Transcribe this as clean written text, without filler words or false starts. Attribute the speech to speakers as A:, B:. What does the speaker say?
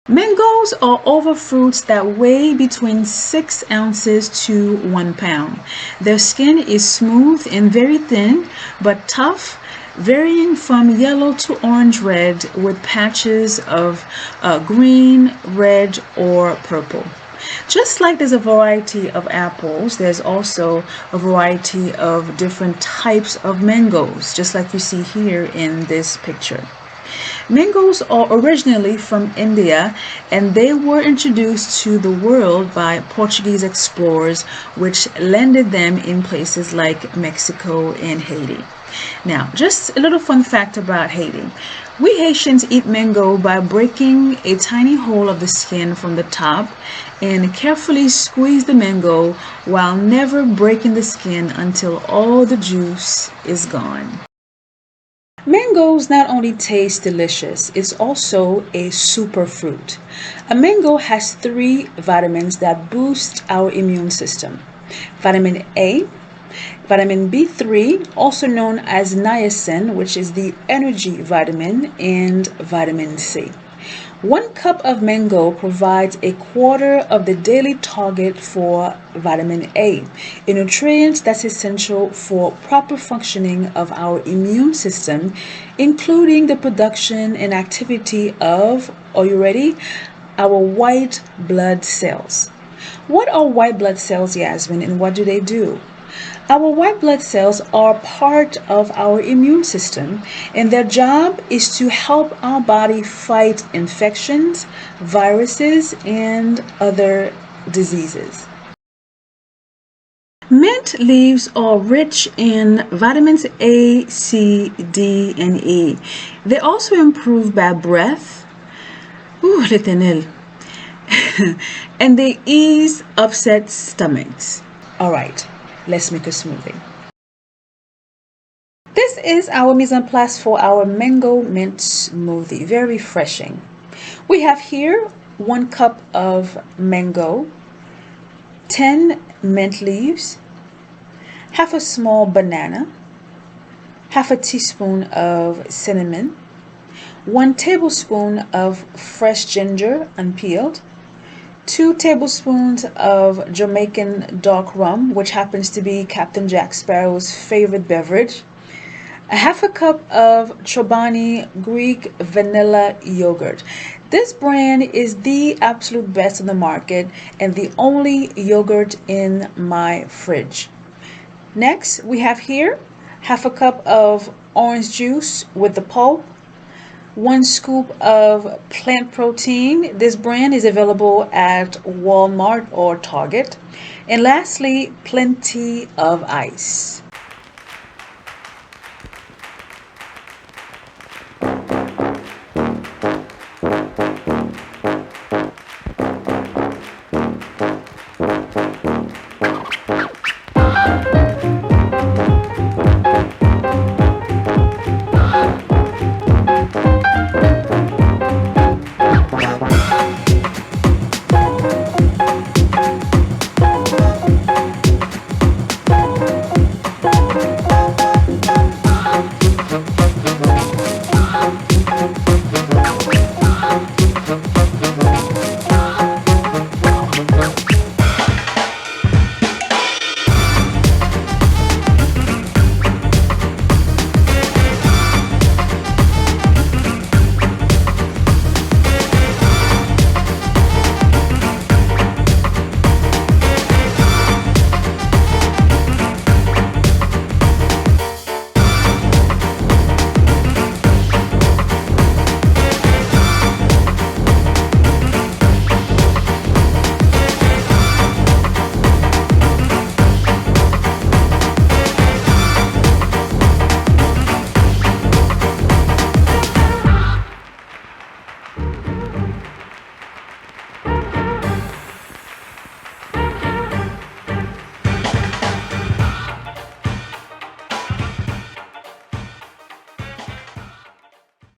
A: Mangoes are oval fruits that weigh between 6 ounces to 1 pound. Their skin is smooth and very thin, but tough, varying from yellow to orange red with patches of green, red, or purple. Just like there's a variety of apples, there's also a variety of different types of mangoes, just like you see here in this picture. Mangoes are originally from India and they were introduced to the world by Portuguese explorers, which landed them in places like Mexico and Haiti. Now, just a little fun fact about Haiti. We Haitians eat mango by breaking a tiny hole of the skin from the top and carefully squeeze the mango while never breaking the skin until all the juice is gone. Mangoes not only taste delicious, it's also a superfruit. A mango has three vitamins that boost our immune system. Vitamin A, vitamin B3, also known as niacin, which is the energy vitamin, and vitamin C. 1 cup of mango provides a quarter of the daily target for vitamin A, a nutrient that's essential for proper functioning of our immune system, including the production and activity of, are you ready? Our white blood cells. What are white blood cells, Yasmin, and what do they do? Our white blood cells are part of our immune system, and their job is to help our body fight infections, viruses, and other diseases. Mint leaves are rich in vitamins A, C, D, and E. They also improve bad breath, l'éternel, and they ease upset stomachs. All right. Let's make a smoothie. This is our mise en place for our mango mint smoothie. Very refreshing. We have here 1 cup of mango, 10 mint leaves, half a small banana, half a teaspoon of cinnamon, 1 tablespoon of fresh ginger unpeeled, 2 tablespoons of Jamaican dark rum, which happens to be Captain Jack Sparrow's favorite beverage, a half a cup of Chobani Greek vanilla yogurt. This brand is the absolute best on the market and the only yogurt in my fridge. Next, we have here half a cup of orange juice with the pulp, 1 scoop of plant protein. This brand is available at Walmart or Target. And lastly, plenty of ice.